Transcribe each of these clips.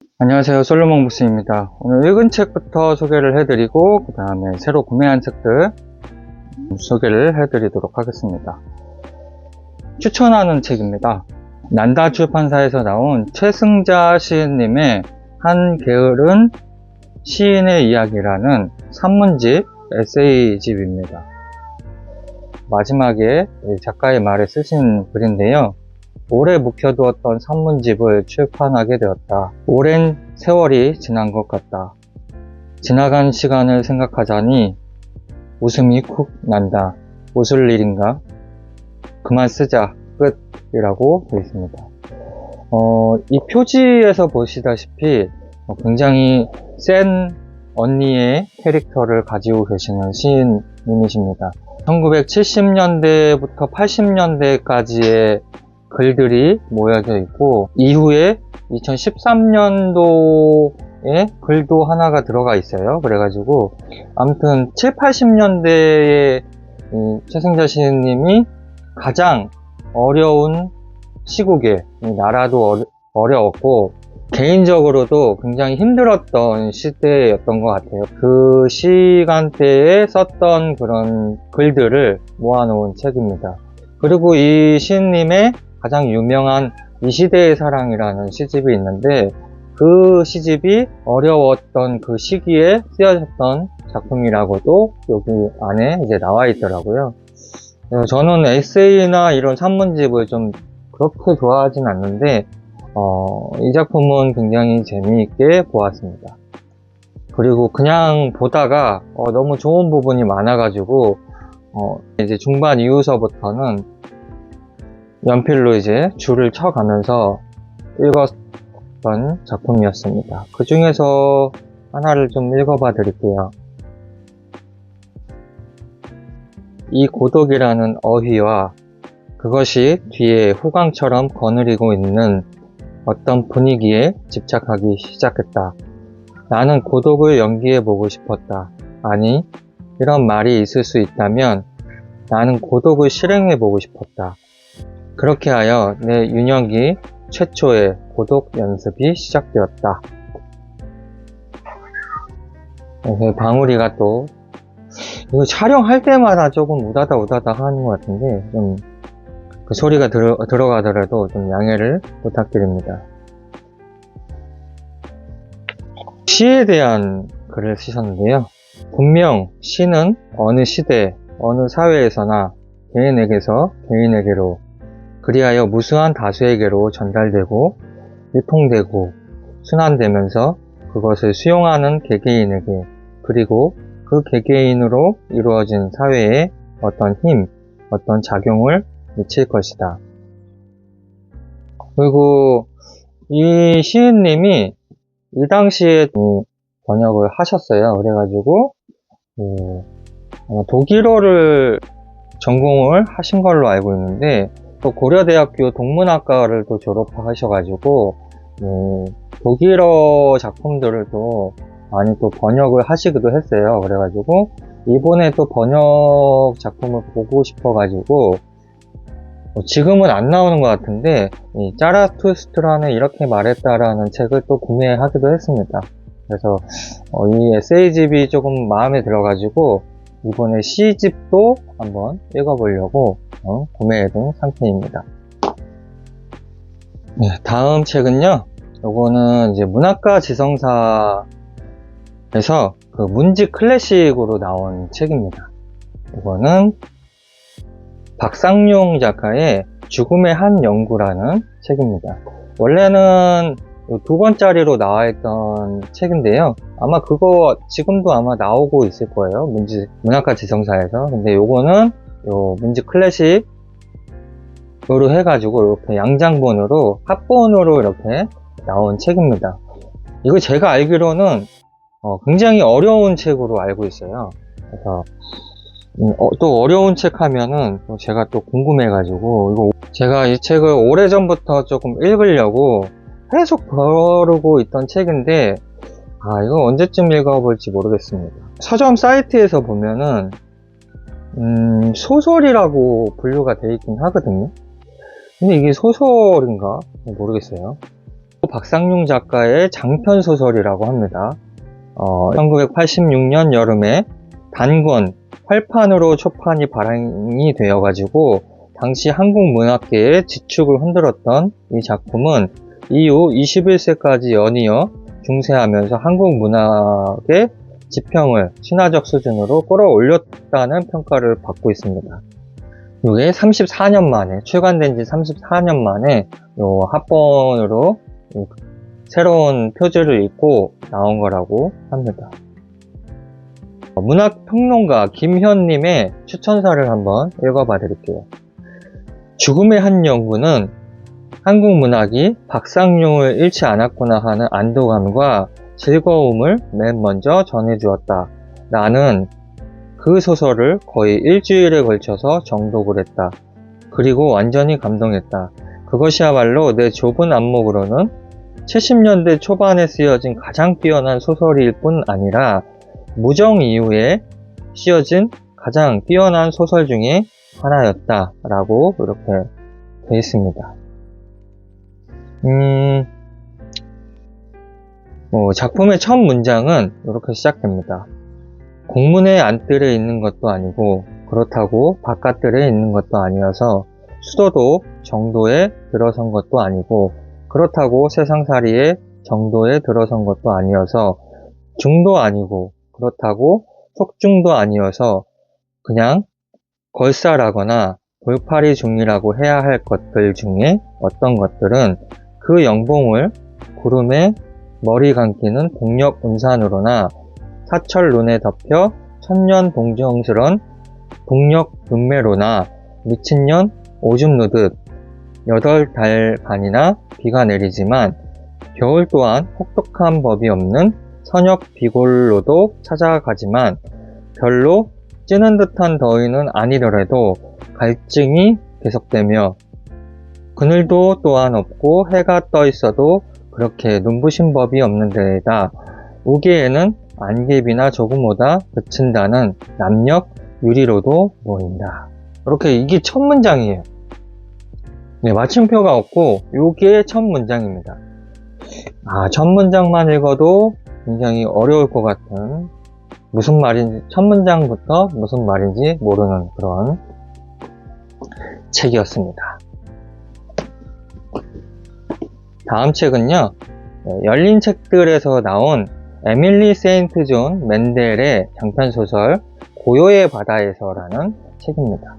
안녕하세요, 솔로몬 부스입니다. 오늘 읽은 책부터 소개를 해드리고 그 다음에 새로 구매한 책들 소개를 해드리도록 하겠습니다. 추천하는 책입니다. 난다 출판사에서 나온 최승자 시인님의 한 게으른 시인의 이야기라는 산문집 에세이집입니다. 마지막에 작가의 말에 쓰신 글인데요. 오래 묵혀두었던 산문집을 출판하게 되었다. 오랜 세월이 지난 것 같다. 지나간 시간을 생각하자니 웃음이 쿡 난다. 웃을 일인가? 그만 쓰자. 끝이라고 되어 있습니다. 이 표지에서 보시다시피 굉장히 센 언니의 캐릭터를 가지고 계시는 시인님이십니다. 1970년대부터 80년대까지의 글들이 모여져 있고 이후에 2013년도에 글도 하나가 들어가 있어요. 그래가지고 아무튼 7, 80년대에 최승자 시인님이 가장 어려운 시국에 나라도 어려웠고 개인적으로도 굉장히 힘들었던 시대였던 것 같아요. 그 시간대에 썼던 그런 글들을 모아놓은 책입니다. 그리고 이 시인님의 가장 유명한 이 시대의 사랑이라는 시집이 있는데 그 시집이 어려웠던 그 시기에 쓰여졌던 작품이라고도 여기 안에 이제 나와 있더라고요. 저는 에세이나 이런 산문집을 좀 그렇게 좋아하진 않는데 이 작품은 굉장히 재미있게 보았습니다. 그리고 그냥 보다가 너무 좋은 부분이 많아가지고 이제 중반 이후서부터는 연필로 이제 줄을 쳐가면서 읽었던 작품이었습니다. 그 중에서 하나를 좀 읽어봐 드릴게요. 이 고독이라는 어휘와 그것이 뒤에 후광처럼 거느리고 있는 어떤 분위기에 집착하기 시작했다. 나는 고독을 연기해 보고 싶었다. 아니, 이런 말이 있을 수 있다면 나는 고독을 실행해 보고 싶었다. 그렇게 하여 내 윤혁이 최초의 고독 연습이 시작되었다. 방울이가 또 이거 촬영할 때마다 조금 우다다 하는 것 같은데 좀 그 소리가 들어가더라도 좀 양해를 부탁드립니다. 시에 대한 글을 쓰셨는데요. 분명 시는 어느 시대, 어느 사회에서나 개인에게서 개인에게로 그리하여 무수한 다수에게로 전달되고 유통되고 순환되면서 그것을 수용하는 개개인에게 그리고 그 개개인으로 이루어진 사회에 어떤 힘, 어떤 작용을 미칠 것이다. 그리고 이 시인님이 이 당시에 번역을 하셨어요. 그래가지고 독일어를 전공을 하신 걸로 알고 있는데 또 고려대학교 동문학과를 또 졸업하셔가지고 독일어 작품들을 또 많이 또 번역을 하시기도 했어요. 그래가지고 이번에 또 번역 작품을 보고 싶어가지고 지금은 안 나오는 것 같은데 이 자라투스트라는 이렇게 말했다라는 책을 또 구매하기도 했습니다. 그래서 이 에세이집이 조금 마음에 들어가지고 이번에 시집도 한번 읽어보려고 구매해둔 상태입니다. 네, 다음 책은요. 요거는 이제 문학과 지성사에서 그 문지 클래식으로 나온 책입니다. 이거는 박상용 작가의 죽음의 한 연구라는 책입니다. 원래는 2권짜리로 나와 있던 책인데요. 아마 그거 지금도 아마 나오고 있을 거예요. 문학과 지성사에서. 근데 요거는 문지 클래식으로 해가지고 이렇게 양장본으로 합본으로 이렇게 나온 책입니다. 이거 제가 알기로는 굉장히 어려운 책으로 알고 있어요. 그래서 또 어려운 책 하면은 제가 또 궁금해가지고 제가 이 책을 오래전부터 조금 읽으려고 계속 벼르고 있던 책인데 이거 언제쯤 읽어볼지 모르겠습니다. 서점 사이트에서 보면은 소설이라고 분류가 되어 있긴 하거든요. 근데 이게 소설인가 모르겠어요. 박상용 작가의 장편 소설이라고 합니다. 1986년 여름에 단권, 활판으로 초판이 발행이 되어가지고 당시 한국 문학계의 지축을 흔들었던 이 작품은 이후 21세까지 연이어 중세하면서 한국 문학의 지평을 신화적 수준으로 끌어올렸다는 평가를 받고 있습니다. 이게 34년 만에, 출간된 지 34년 만에 요 합본으로 새로운 표지를 입고 나온 거라고 합니다. 문학평론가 김현님의 추천사를 한번 읽어봐 드릴게요. 죽음의 한 연구는 한국 문학이 박상용을 잃지 않았구나 하는 안도감과 즐거움을 맨 먼저 전해주었다. 나는 그 소설을 거의 일주일에 걸쳐서 정독을 했다. 그리고 완전히 감동했다. 그것이야말로 내 좁은 안목으로는 70년대 초반에 쓰여진 가장 뛰어난 소설일 뿐 아니라 무정 이후에 쓰여진 가장 뛰어난 소설 중에 하나였다 라고 이렇게 되어 있습니다. 작품의 첫 문장은 이렇게 시작됩니다. 공문의 안뜰에 있는 것도 아니고 그렇다고 바깥뜰에 있는 것도 아니어서 수도도 정도에 들어선 것도 아니고 그렇다고 세상살이의 정도에 들어선 것도 아니어서 중도 아니고 그렇다고 속중도 아니어서 그냥 걸싸라거나 돌팔이 중이라고 해야 할 것들 중에 어떤 것들은 그 영봉을 구름에 머리 감기는 동력 운산으로나 사철 눈에 덮여 천년 동정스런 동력 눈매로나 미친년 오줌 누듯 8달 반이나 비가 내리지만 겨울 또한 혹독한 법이 없는 선역 비골로도 찾아가지만 별로 찌는 듯한 더위는 아니더라도 갈증이 계속되며 그늘도 또한 없고 해가 떠 있어도 그렇게 눈부신 법이 없는 데에다 우기에는 안개비나 조금 오다 그친다는 남녘 유리로도 보인다. 이렇게 이게 첫 문장이에요. 네, 마침표가 없고 이게 첫 문장입니다. 첫 문장만 읽어도 굉장히 어려울 것 같은 무슨 말인지 첫 문장부터 무슨 말인지 모르는 그런 책이었습니다. 다음 책은요, 열린 책들에서 나온 에밀리 세인트 존 맨델의 장편소설 고요의 바다에서라는 책입니다.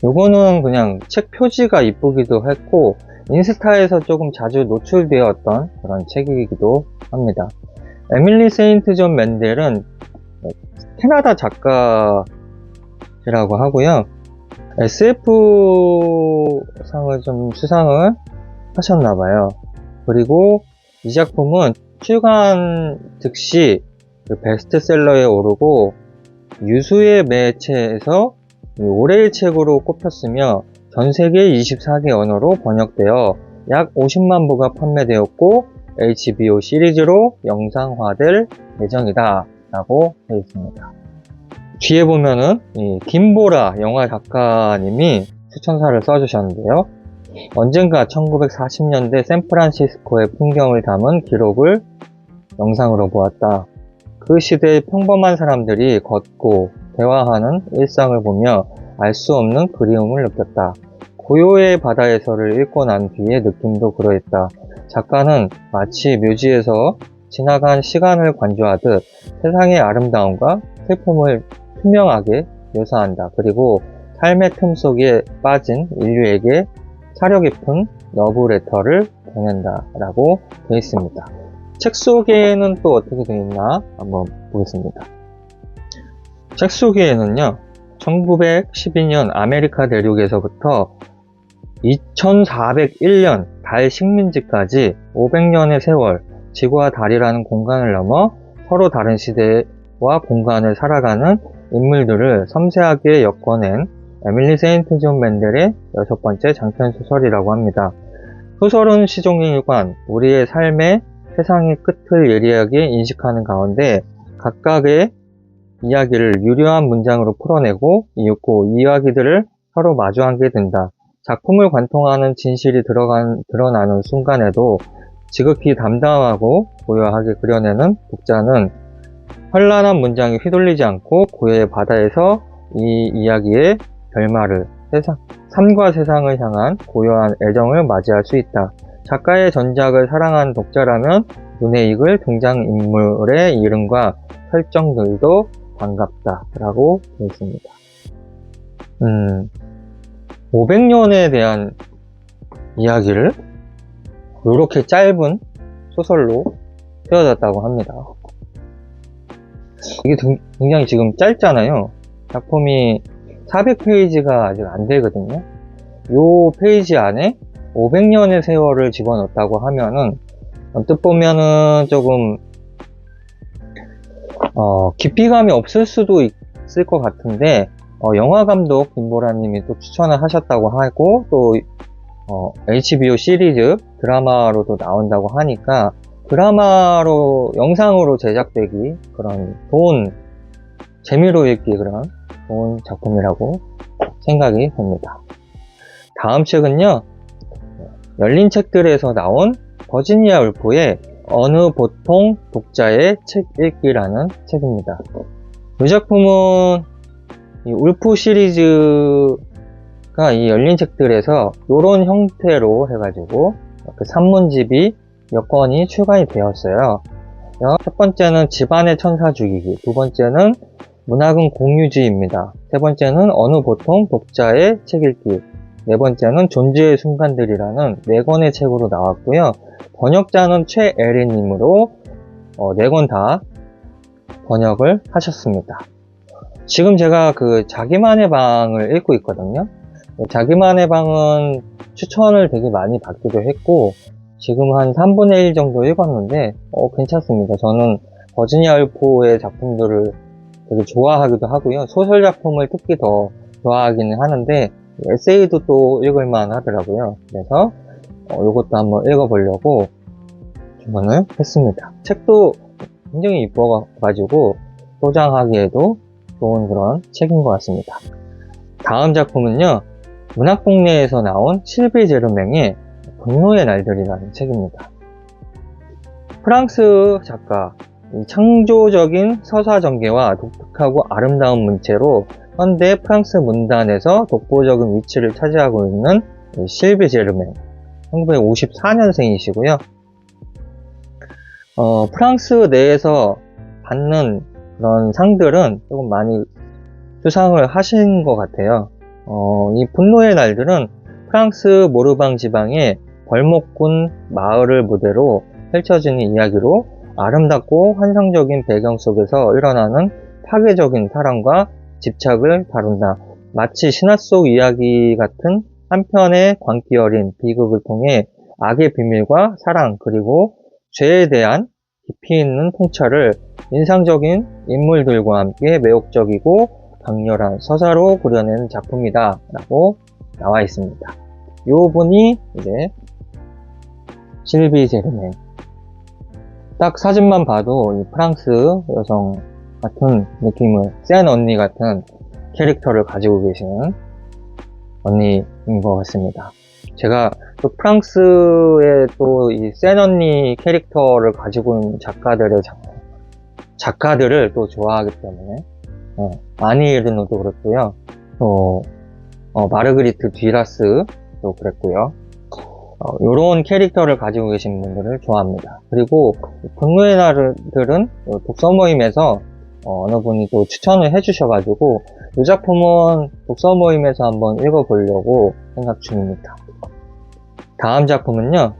요거는 그냥 책 표지가 이쁘기도 했고 인스타에서 조금 자주 노출되었던 그런 책이기도 합니다. 에밀리 세인트 존 맨델은 캐나다 작가라고 하고요. SF상을 좀 수상을 하셨나봐요. 그리고 이 작품은 출간 즉시 베스트셀러에 오르고 유수의 매체에서 올해의 책으로 꼽혔으며 전세계 24개 언어로 번역되어 약 50만 부가 판매되었고 HBO 시리즈로 영상화될 예정이다 라고 되어 있습니다. 뒤에 보면은 이 김보라 영화 작가님이 추천사를 써주셨는데요. 언젠가 1940년대 샌프란시스코의 풍경을 담은 기록을 영상으로 보았다. 그 시대의 평범한 사람들이 걷고 대화하는 일상을 보며 알 수 없는 그리움을 느꼈다. 고요의 바다에서를 읽고 난 뒤의 느낌도 그러했다. 작가는 마치 묘지에서 지나간 시간을 관조하듯 세상의 아름다움과 슬픔을 투명하게 묘사한다. 그리고 삶의 틈 속에 빠진 인류에게 사려 깊은 러브레터를 보낸다 라고 되어 있습니다. 책 소개는 또 어떻게 되어 있나 한번 보겠습니다. 책 소개에는요, 1912년 아메리카 대륙에서부터 2401년 달 식민지까지 500년의 세월, 지구와 달이라는 공간을 넘어 서로 다른 시대와 공간을 살아가는 인물들을 섬세하게 엮어낸 에밀리 세인트 존 맨델의 6번째 장편 소설이라고 합니다. 소설은 시종일관 우리의 삶의 세상의 끝을 예리하게 인식하는 가운데 각각의 이야기를 유려한 문장으로 풀어내고 이윽고 이야기들을 서로 마주하게 된다. 작품을 관통하는 진실이 드러나는 순간에도 지극히 담담하고 고요하게 그려내는 독자는 현란한 문장에 휘둘리지 않고 고요의 바다에서 이 이야기의 결말을 삶과 세상을 향한 고요한 애정을 맞이할 수 있다. 작가의 전작을 사랑한 독자라면 눈에 익을 등장인물의 이름과 설정들도 반갑다 라고 되어 있습니다. 500년에 대한 이야기를 이렇게 짧은 소설로 쓰여졌다고 합니다. 이게 굉장히 지금 짧잖아요. 작품이 400페이지가 아직 안 되거든요. 이 페이지 안에 500년의 세월을 집어넣었다고 하면은 언뜻 보면은 조금 깊이감이 없을 수도 있을 것 같은데 영화감독 김보라님이 또 추천을 하셨다고 하고 또 HBO 시리즈 드라마로도 나온다고 하니까 드라마로 영상으로 제작되기 그런 좋은 재미로 읽기 그런 좋은 작품이라고 생각이 됩니다. 다음 책은요, 열린 책들에서 나온 버지니아 울프의 어느 보통 독자의 책 읽기라는 책입니다. 이 작품은 이 울프 시리즈가 이 열린 책들에서 이런 형태로 해가지고 그 산문집이 몇 권이 출간이 되었어요. 첫 번째는 집안의 천사 죽이기, 두 번째는 문학은 공유주의입니다. 세 번째는 어느 보통 독자의 책 읽기, 네 번째는 존재의 순간들이라는 4권의 책으로 나왔고요. 번역자는 최애리님으로 4권 다 번역을 하셨습니다. 지금 제가 그 자기만의 방을 읽고 있거든요. 자기만의 방은 추천을 되게 많이 받기도 했고 지금 한 3분의 1 정도 읽었는데 괜찮습니다. 저는 버지니아 울프의 작품들을 되게 좋아하기도 하고요. 소설 작품을 특히 더 좋아하기는 하는데 에세이도 또 읽을만 하더라고요. 그래서 이것도 한번 읽어보려고 주문을 했습니다. 책도 굉장히 이뻐가지고 소장하기에도 좋은 그런 책인 것 같습니다. 다음 작품은요, 문학동네에서 나온 실비 제르맹의 분노의 날들이라는 책입니다. 프랑스 작가, 창조적인 서사 전개와 독특하고 아름다운 문체로 현대 프랑스 문단에서 독보적인 위치를 차지하고 있는 실비 제르맹, 1954년생이시고요. 프랑스 내에서 받는 그런 상들은 조금 많이 수상을 하신 것 같아요. 이 분노의 날들은 프랑스 모르방 지방의 벌목군 마을을 무대로 펼쳐지는 이야기로 아름답고 환상적인 배경 속에서 일어나는 파괴적인 사랑과 집착을 다룬다. 마치 신화 속 이야기 같은 한편의 광기 어린 비극을 통해 악의 비밀과 사랑 그리고 죄에 대한 깊이 있는 통찰을 인상적인 인물들과 함께 매혹적이고 강렬한 서사로 그려낸 작품이다 라고 나와 있습니다. 요 분이 이제 실비 제르맹, 딱 사진만 봐도 이 프랑스 여성 같은 느낌을, 센 언니 같은 캐릭터를 가지고 계신 언니인 것 같습니다. 제가 또 프랑스의 또 이 센 언니 캐릭터를 가지고 있는 작가들을 또 좋아하기 때문에 아니 에르노도 그렇고요. 또 마르그리트 듀라스도 그랬고요. 요런 캐릭터를 가지고 계신 분들을 좋아합니다. 그리고 분노의 날들은 독서 모임에서 어느 분이 또 추천을 해주셔가지고 이 작품은 독서 모임에서 한번 읽어보려고 생각 중입니다. 다음 작품은요,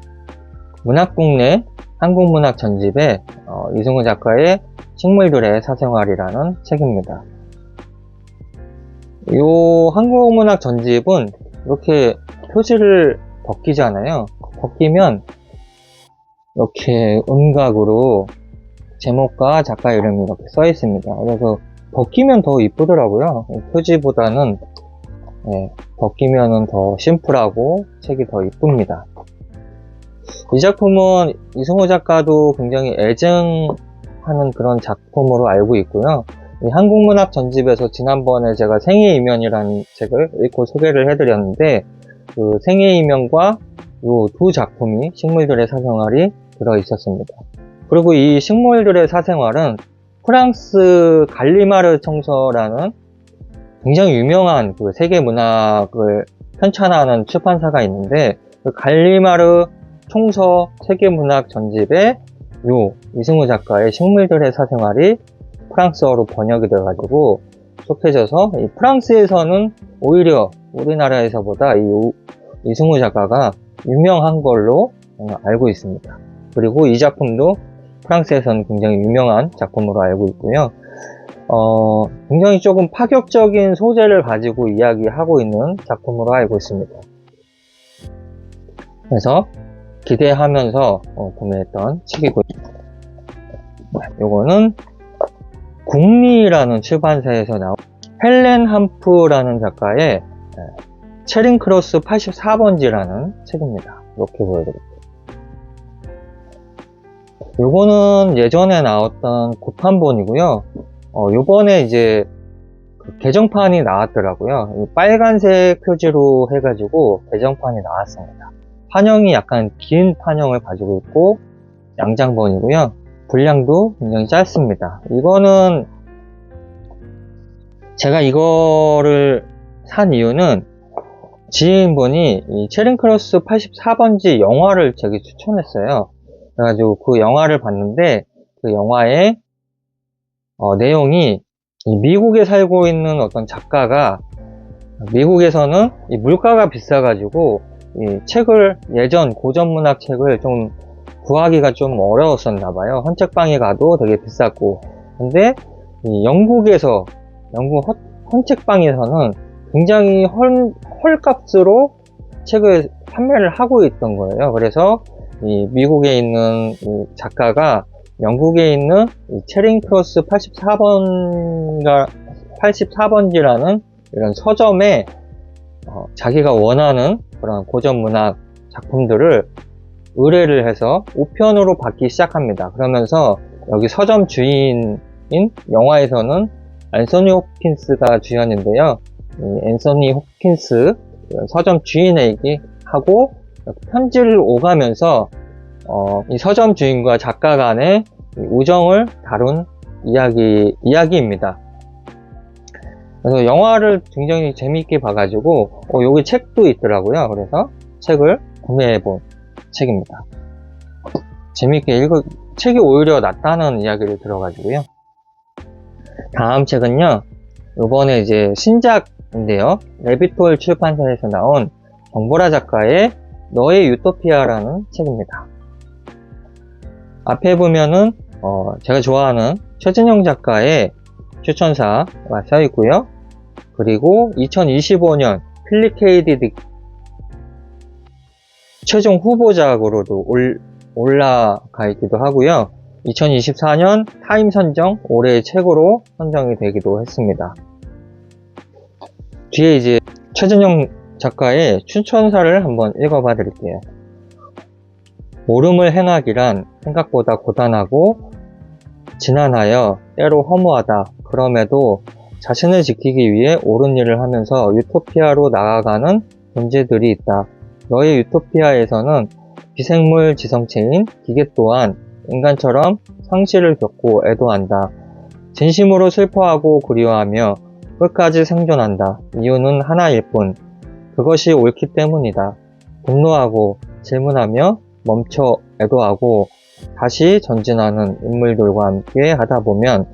문학국내 한국문학 전집의 이승우 작가의 식물들의 사생활이라는 책입니다. 이 한국문학 전집은 이렇게 표지를 벗기잖아요. 벗기면 이렇게 음각으로 제목과 작가 이름이 이렇게 써 있습니다. 그래서 벗기면 더 이쁘더라고요. 표지보다는 벗기면은 더 심플하고 책이 더 이쁩니다. 이 작품은 이승우 작가도 굉장히 애증하는 그런 작품으로 알고 있고요. 이 한국문학 전집에서 지난번에 제가 생의 이면이라는 책을 읽고 소개를 해드렸는데 그 생의 이면과 요 두 작품이 식물들의 사생활이 들어 있었습니다. 그리고 이 식물들의 사생활은 프랑스 갈리마르 청서라는 굉장히 유명한 그 세계 문학을 편찬하는 출판사가 있는데, 그 갈리마르 총서 세계문학 전집에 요 이승우 작가의 식물들의 사생활이 프랑스어로 번역이 돼가지고 속해져서, 이 프랑스에서는 오히려 우리나라에서보다 이 이승우 작가가 유명한 걸로 알고 있습니다. 그리고 이 작품도 프랑스에서는 굉장히 유명한 작품으로 알고 있고요. 굉장히 조금 파격적인 소재를 가지고 이야기하고 있는 작품으로 알고 있습니다. 그래서 기대하면서 구매했던 책이고요. 요거는 국리라는 출판사에서 나온 헬렌 함프라는 작가의 체링크로스 84번지라는 책입니다. 이렇게 보여드릴게요. 요거는 예전에 나왔던 고탄본이고요. 요번에 이제 그 개정판이 나왔더라고요. 빨간색 표지로 해가지고 개정판이 나왔습니다. 판형이 약간 긴 판형을 가지고 있고 양장본이고요. 분량도 굉장히 짧습니다. 이거는 제가 이거를 산 이유는 지인분이 이 체링크로스 84번지 영화를 제게 추천했어요. 그래가지고 그 영화를 봤는데, 그 영화의 내용이 이 미국에 살고 있는 어떤 작가가, 미국에서는 이 물가가 비싸가지고 이 책을, 예전 고전문학 책을 좀 구하기가 좀 어려웠었나 봐요. 헌책방에 가도 되게 비쌌고. 근데 이 영국 헌책방에서는 굉장히 헐값으로 책을 판매를 하고 있던 거예요. 그래서 이 미국에 있는 이 작가가 영국에 있는 이 체링크로스 84번지라는 이런 서점에 자기가 원하는 그런 고전문학 작품들을 의뢰를 해서 우편으로 받기 시작합니다. 그러면서 여기 서점 주인인, 영화에서는 앤서니 홉킨스가 주연인데요. 이 앤서니 홉킨스 서점 주인에게 하고 편지를 오가면서 이 서점 주인과 작가 간의 우정을 다룬 이야기입니다. 그래서 영화를 굉장히 재미있게 봐가지고 여기 책도 있더라고요. 그래서 책을 구매해본 책입니다. 재미있게 책이 오히려 낫다는 이야기를 들어가지고요. 다음 책은요, 이번에 이제 신작인데요, 레비톨 출판사에서 나온 정보라 작가의 너의 유토피아라는 책입니다. 앞에 보면은 제가 좋아하는 최진영 작가의 추천사가 써 있고요. 그리고 2025년 필리케이디 최종 후보작으로도 올라가 있기도 하고요. 2024년 타임 선정 올해의 책으로 선정이 되기도 했습니다. 뒤에 이제 최진영 작가의 추천사를 한번 읽어봐 드릴게요. 옳음을 행하기란 생각보다 고단하고 지난하여 때로 허무하다. 그럼에도 자신을 지키기 위해 옳은 일을 하면서 유토피아로 나아가는 존재들이 있다. 너의 유토피아에서는 비생물 지성체인 기계 또한 인간처럼 상실을 겪고 애도한다. 진심으로 슬퍼하고 그리워하며 끝까지 생존한다. 이유는 하나일 뿐. 그것이 옳기 때문이다. 분노하고 질문하며 멈춰 애도하고 다시 전진하는 인물들과 함께 하다 보면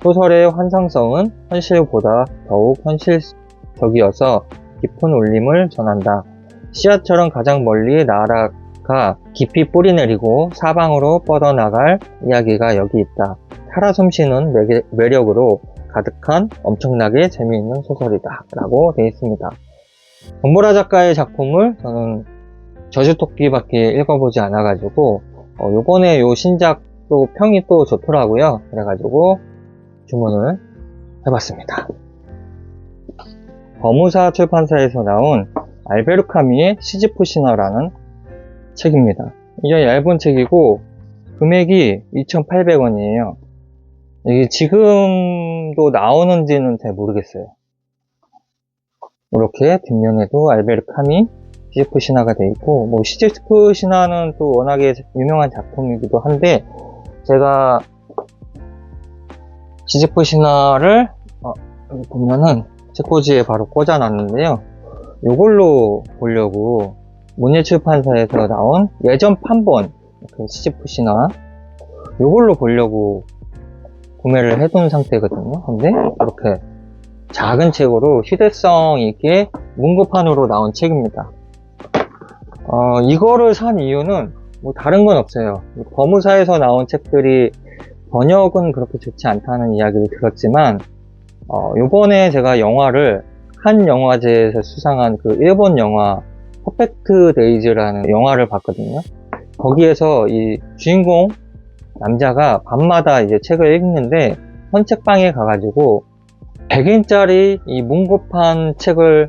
소설의 환상성은 현실보다 더욱 현실적이어서 깊은 울림을 전한다. 씨앗처럼 가장 멀리 날아가 깊이 뿌리내리고 사방으로 뻗어나갈 이야기가 여기 있다. 살아 숨쉬는 매력으로 가득한 엄청나게 재미있는 소설이다 라고 되어 있습니다. 정보라 작가의 작품을 저는 저주토끼밖에 읽어보지 않아가지고 요번에 요 신작도 평이 또 좋더라고요. 그래가지고 주문을 해봤습니다. 버무사 출판사에서 나온 알베르 카미의 시지프 신화라는 책입니다. 이게 얇은 책이고 금액이 2,800원이에요. 이게 지금도 나오는지는 잘 모르겠어요. 이렇게 뒷면에도 알베르 카미 시지프 신화가 돼 있고, 뭐 시지프 신화는 또 워낙에 유명한 작품이기도 한데, 제가 시지프 신화를 여기 보면은 책꽂이에 바로 꽂아 놨는데요. 이걸로 보려고 문예출판사에서 나온 예전 판본 그 시지프 신화, 이걸로 보려고 구매를 해둔 상태거든요. 근데 이렇게 작은 책으로 휴대성 있게 문구판으로 나온 책입니다. 이거를 산 이유는 뭐 다른 건 없어요. 법무사에서 나온 책들이 번역은 그렇게 좋지 않다는 이야기를 들었지만, 요번에 제가 영화를 칸 영화제에서 수상한 그 일본 영화 퍼펙트 데이즈라는 영화를 봤거든요. 거기에서 이 주인공 남자가 밤마다 이제 책을 읽는데, 헌책방에 가가지고 100인짜리 이 문구판 책을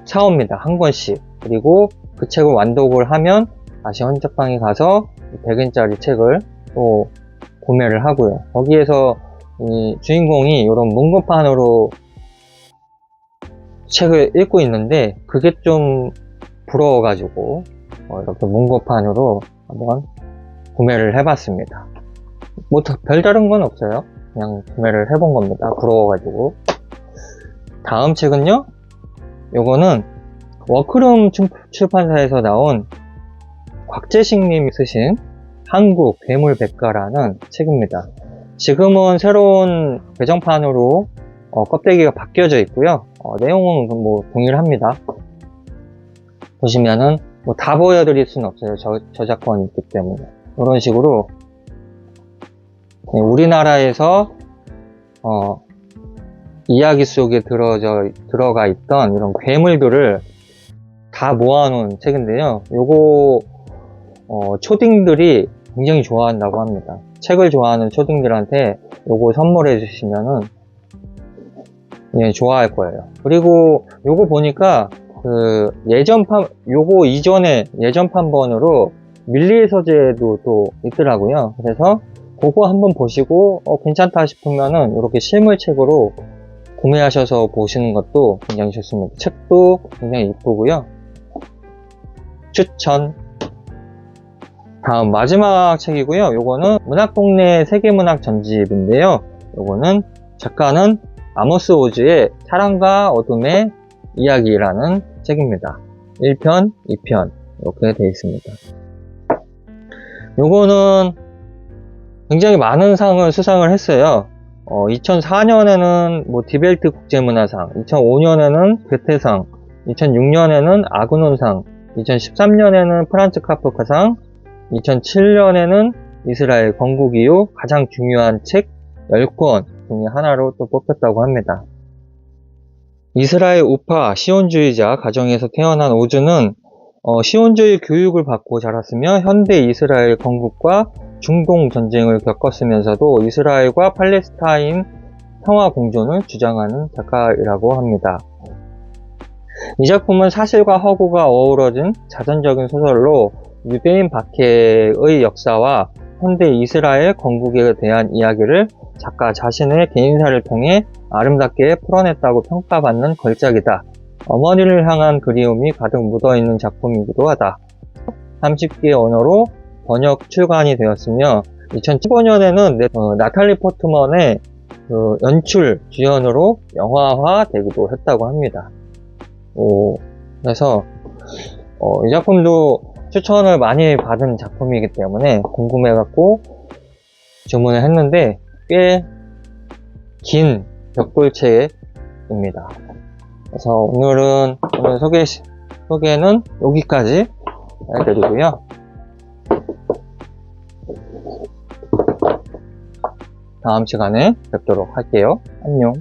사옵니다. 한 권씩. 그리고 그 책을 완독을 하면 다시 헌책방에 가서 100인짜리 책을 또 구매를 하고요. 거기에서 이 주인공이 이런 문구판으로 책을 읽고 있는데, 그게 좀 부러워가지고 이렇게 문구판으로 한번 구매를 해봤습니다. 뭐 별다른 건 없어요. 그냥 구매를 해본 겁니다. 부러워가지고. 다음 책은요, 요거는 워크룸 출판사에서 나온 곽재식님이 쓰신 한국 괴물백과라는 책입니다. 지금은 새로운 배정판으로 껍데기가 바뀌어져 있고요. 내용은 뭐 동일합니다. 보시면은 뭐 다 보여드릴 수는 없어요. 저작권이 있기 때문에. 이런 식으로 우리나라에서 이야기 속에 들어가 있던 이런 괴물들을 다 모아놓은 책인데요. 요거 초딩들이 굉장히 좋아한다고 합니다. 책을 좋아하는 초딩들한테 요거 선물해 주시면은 예, 좋아할 거예요. 그리고 요거 보니까 그 요거 이전에 예전 판본으로 밀리의 서재도 또 있더라고요. 그래서 그거 한번 보시고 괜찮다 싶으면은 이렇게 실물책으로 구매하셔서 보시는 것도 굉장히 좋습니다. 책도 굉장히 이쁘고요. 추천. 다음 마지막 책이고요. 요거는 문학동네 세계문학 전집인데요. 요거는 작가는 아모스 오즈의 사랑과 어둠의 이야기라는 책입니다. 1편, 2편 이렇게 되어 있습니다. 요거는 굉장히 많은 상을 수상을 했어요. 2004년에는 뭐 디벨트 국제문화상, 2005년에는 괴테상, 2006년에는 아그논상, 2013년에는 프란츠 카프카상, 2007년에는 이스라엘 건국 이후 가장 중요한 책 10권 중에 하나로 또 뽑혔다고 합니다. 이스라엘 우파 시온주의자 가정에서 태어난 오즈는 시온주의 교육을 받고 자랐으며 현대 이스라엘 건국과 중동 전쟁을 겪었으면서도 이스라엘과 팔레스타인 평화 공존을 주장하는 작가이라고 합니다. 이 작품은 사실과 허구가 어우러진 자전적인 소설로 유대인 박해의 역사와 현대 이스라엘 건국에 대한 이야기를 작가 자신의 개인사를 통해 아름답게 풀어냈다고 평가받는 걸작이다. 어머니를 향한 그리움이 가득 묻어있는 작품이기도 하다. 30개의 언어로 번역 출간이 되었으며 2015년에는 나탈리 포트먼의 그 연출 주연으로 영화화 되기도 했다고 합니다. 그래서 이 작품도 추천을 많이 받은 작품이기 때문에 궁금해갖고 주문을 했는데 꽤 긴 벽돌책입니다. 그래서 오늘 소개는 여기까지 해드리고요. 다음 시간에 뵙도록 할게요. 안녕.